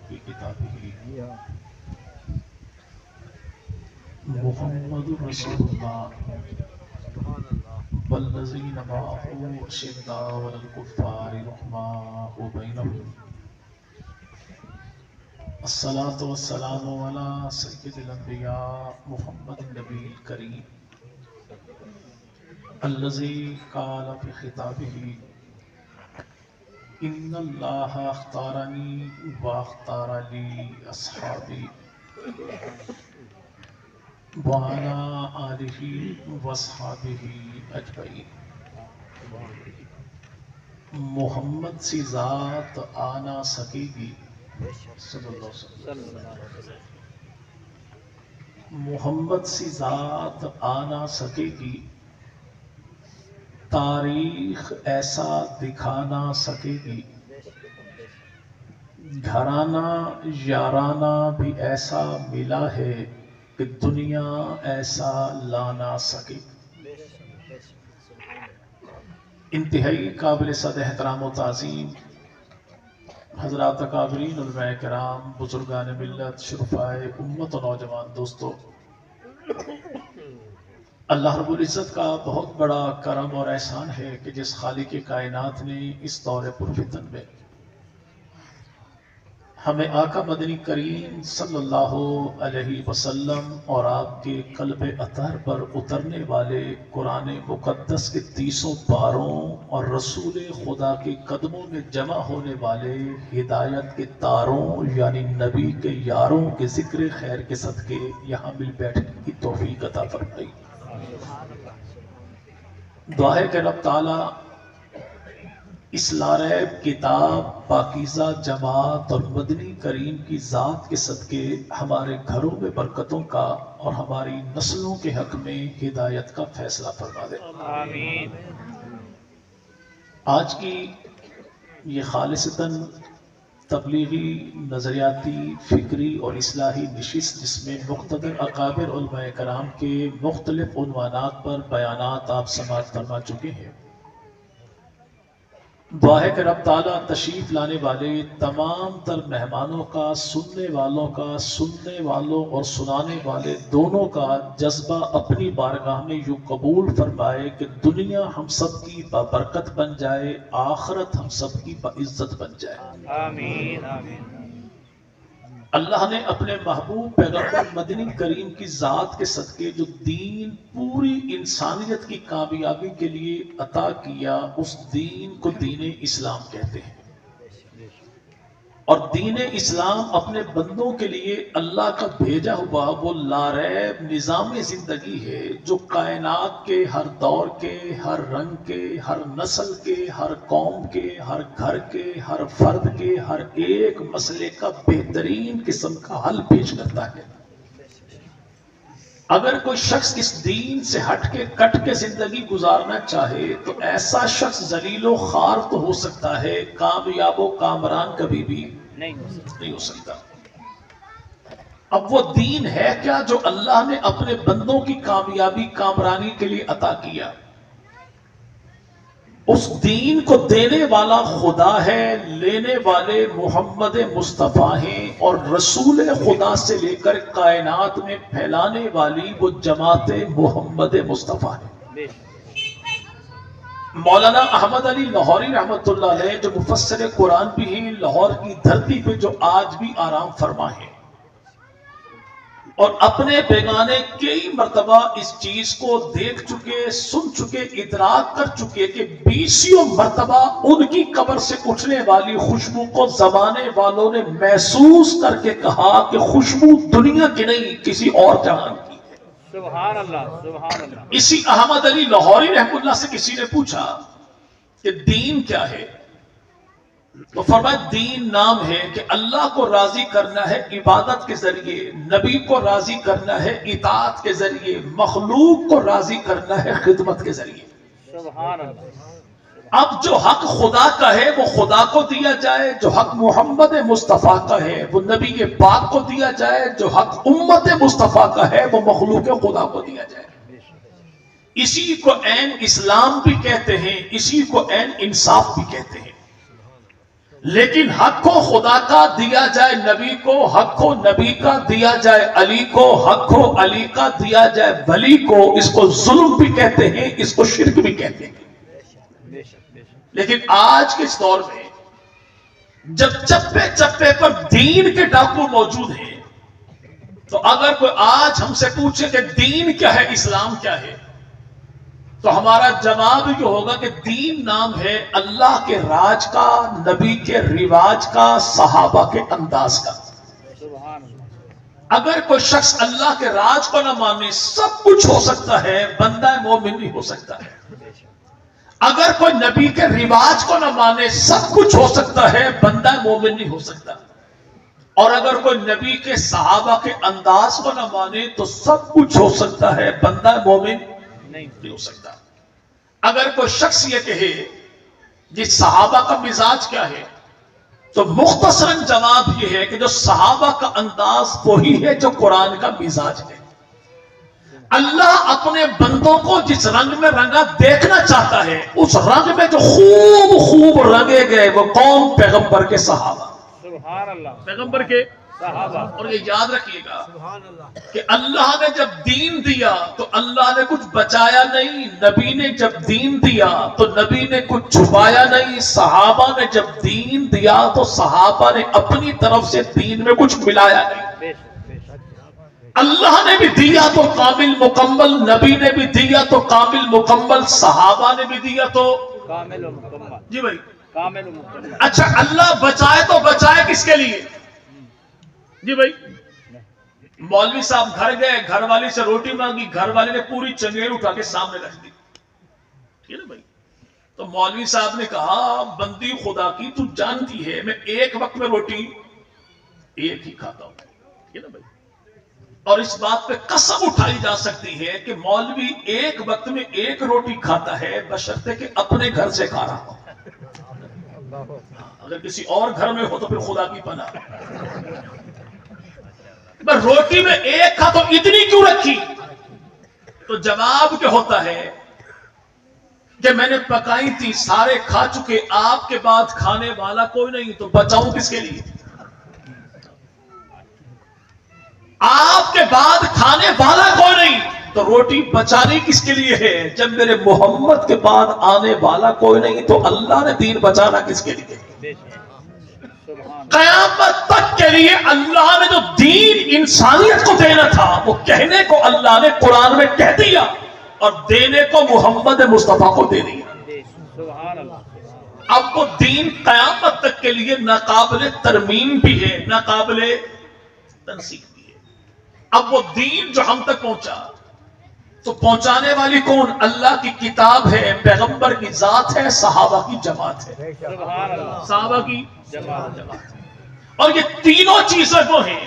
في كتابه محمد رسول الله والذين معه أشداء على الكفار رحماء بينهم الصلاة والسلام على سيد الأنبياء محمد النبي الكريم الذي قال في خطابه إن الله اختارني واختار لي أصحابي وعلى آلہ وصحابہ اجمعین۔ محمد سی ذات آ نہ سکے گی صلی اللہ علیہ وسلم، محمد سی ذات آ نہ سکے گی، تاریخ ایسا دکھا نہ سکے گی، گھرانہ یارانہ بھی ایسا ملا ہے کہ دنیا ایسا لا نہ سکے۔ انتہائی قابل صد احترام و تعظیم حضرات اکابرین علماء کرام، بزرگان ملت، شرفائے امت و نوجوان دوستو، اللہ رب العزت کا بہت بڑا کرم اور احسان ہے کہ جس خالق کائنات نے اس دور پرفتن میں ہمیں آقا مدنی کریم صلی اللہ علیہ وسلم اور آپ کے قلب اطہر پر اترنے والے قرآن مقدس کے 30 پاروں اور رسول خدا کے قدموں میں جمع ہونے والے ہدایت کے تاروں یعنی نبی کے یاروں کے ذکر خیر کے صدقے یہاں مل بیٹھنے کی توفیق عطا فرمائی۔ دعا ہے کہ رب تعالی اس لاریب کتاب، پاکیزہ جماعت اور مدنی کریم کی ذات کے صدقے ہمارے گھروں میں برکتوں کا اور ہماری نسلوں کے حق میں ہدایت کا فیصلہ فرما دے۔ آمین۔ آج کی یہ خالصتاً تبلیغی، نظریاتی، فکری اور اصلاحی نشست جس میں مقتدر اکابر علماء کرام کے مختلف عنوانات پر بیانات آپ سماعت فرما چکے ہیں، دعا ہے کہ رب تعالیٰ تشریف لانے والے تمام تر مہمانوں کا، سننے والوں کا، سننے والوں اور سنانے والے دونوں کا جذبہ اپنی بارگاہ میں یوں قبول فرمائے کہ دنیا ہم سب کی بابرکت بن جائے، آخرت ہم سب کی باعزت بن جائے۔ آمین آمین۔ اللہ نے اپنے محبوب پیغمبر مدنی کریم کی ذات کے صدقے جو دین پوری انسانیت کی کامیابی کے لیے عطا کیا، اس دین کو دین اسلام کہتے ہیں، اور دین اسلام اپنے بندوں کے لیے اللہ کا بھیجا ہوا وہ لاریب نظام زندگی ہے جو کائنات کے ہر دور کے، ہر رنگ کے، ہر نسل کے، ہر قوم کے، ہر گھر کے، ہر فرد کے ہر ایک مسئلے کا بہترین قسم کا حل پیش کرتا ہے۔ اگر کوئی شخص اس دین سے ہٹ کے کٹ کے زندگی گزارنا چاہے تو ایسا شخص ذلیل و خوار تو ہو سکتا ہے، کامیاب و کامران کبھی بھی نہیں ہو سکتا۔ اب وہ دین ہے کیا جو اللہ نے اپنے بندوں کی کامیابی کامرانی کے لیے عطا کیا؟ اس دین کو دینے والا خدا ہے، لینے والے محمد مصطفیٰ ہیں، اور رسول خدا سے لے کر کائنات میں پھیلانے والی وہ جماعت محمد مصطفیٰ ہے۔ مولانا احمد علی لاہوری رحمۃ اللہ علیہ جو مفسر قرآن بھی ہیں، لاہور کی دھرتی پہ جو آج بھی آرام فرما ہیں، اور اپنے بیگانے کئی مرتبہ اس چیز کو دیکھ چکے، سن چکے، ادراک کر چکے کہ 20 مرتبہ ان کی قبر سے اٹھنے والی خوشبو کو زمانے والوں نے محسوس کر کے کہا کہ خوشبو دنیا کی نہیں کسی اور جہان کی ہے۔ سبحان اللہ سبحان اللہ۔ اسی احمد علی لاہوری رحمۃ اللہ سے کسی نے پوچھا کہ دین کیا ہے؟ تو فرمایا دین نام ہے کہ اللہ کو راضی کرنا ہے عبادت کے ذریعے، نبی کو راضی کرنا ہے اطاعت کے ذریعے، مخلوق کو راضی کرنا ہے خدمت کے ذریعے۔ سبحان اللہ۔ اب جو حق خدا کا ہے وہ خدا کو دیا جائے، جو حق محمد مصطفیٰ کا ہے وہ نبی پاک کو دیا جائے، جو حق امت مصطفیٰ کا ہے وہ مخلوق خدا کو دیا جائے۔ اسی کو عین اسلام بھی کہتے ہیں، اسی کو عین انصاف بھی کہتے ہیں۔ لیکن حق کو خدا کا دیا جائے نبی کو، حق کو نبی کا دیا جائے علی کو، حق کو علی کا دیا جائے ولی کو، اس کو ظلم بھی کہتے ہیں، اس کو شرک بھی کہتے ہیں۔ لیکن آج کے اس دور میں جب چپے چپے پر دین کے ڈاکو موجود ہیں، تو اگر کوئی آج ہم سے پوچھے کہ دین کیا ہے، اسلام کیا ہے، تو ہمارا جواب یہ ہوگا کہ دین نام ہے اللہ کے راج کا، نبی کے رواج کا، صحابہ کے انداز کا۔ اگر کوئی شخص اللہ کے راج کو نہ مانے، سب کچھ ہو سکتا ہے، بندہ مومن نہیں ہو سکتا ہے۔ اگر کوئی نبی کے رواج کو نہ مانے، سب کچھ ہو سکتا ہے، بندہ مومن نہیں ہو سکتا۔ اور اگر کوئی نبی کے صحابہ کے انداز کو نہ مانے تو سب کچھ ہو سکتا ہے، بندہ مومن نہیں ہو سکتا۔ اگر کوئی شخص یہ کہے جی صحابہ کا مزاج کیا ہے، تو مختصراً جواب یہ ہے کہ جو صحابہ کا انداز وہی ہے جو قرآن کا مزاج ہے۔ اللہ اپنے بندوں کو جس رنگ میں رنگا دیکھنا چاہتا ہے، اس رنگ میں جو خوب خوب رنگے گئے وہ کون؟ پیغمبر کے صحابہ، سبحان اللہ، پیغمبر کے صحابہ۔ اور یہ یاد رکھیے گا کہ اللہ نے جب دین دیا تو اللہ نے کچھ بچایا نہیں، نبی نے جب دین دیا تو نبی نے کچھ چھپایا نہیں، صحابہ نے جب دین دیا تو صحابہ نے اپنی طرف سے دین میں کچھ ملایا نہیں۔ اللہ نے بھی دیا تو کامل مکمل، نبی نے بھی دیا تو کامل مکمل، صحابہ نے بھی دیا تو کامل و مکمل۔ جی بھائی، کامل و مکمل۔ اچھا اللہ بچائے تو بچائے کس کے لیے؟ جی بھائی، مولوی صاحب گھر گئے، گھر والی سے روٹی مانگی، گھر والے نے پوری چنگیڑ اٹھا کے سامنے رکھ دی، ٹھیک ہے نا بھائی؟ تو مولوی صاحب نے کہا بندی خدا کی تو جانتی ہے میں ایک وقت میں روٹی ایک ہی کھاتا ہوں، ٹھیک ہے نا بھائی؟ اور اس بات پہ قسم اٹھائی جا سکتی ہے کہ مولوی ایک وقت میں ایک روٹی کھاتا ہے بشرطے کہ اپنے گھر سے کھا رہا ہو، اگر کسی اور گھر میں ہو تو پھر خدا کی پناہ۔ روٹی میں ایک کھا تو اتنی کیوں رکھی؟ تو جواب کیا ہوتا ہے کہ میں نے پکائی تھی، سارے کھا چکے، آپ کے بعد کھانے والا کوئی نہیں، تو بچاؤں کس کے لیے؟ آپ کے بعد کھانے والا کوئی نہیں تو روٹی بچانی کس کے لیے ہے؟ جب میرے محمد کے بعد آنے والا کوئی نہیں تو اللہ نے دین بچانا کس کے لیے؟ قیامت تک کے لیے اللہ نے جو دین انسانیت کو دینا تھا وہ کہنے کو اللہ نے قرآن میں کہہ دیا اور دینے کو محمد مصطفیٰ کو دے دیا۔ سبحان اللہ۔ اب وہ دین قیامت تک کے لیے ناقابل ترمیم بھی ہے، ناقابل تنسیخ بھی ہے۔ اب وہ دین جو ہم تک پہنچا تو پہنچانے والی کون؟ اللہ کی کتاب ہے، پیغمبر کی ذات ہے، صحابہ کی جماعت ہے، سبحان اللہ۔ صحابہ کی جماعت۔ اور یہ تینوں چیزیں وہ ہیں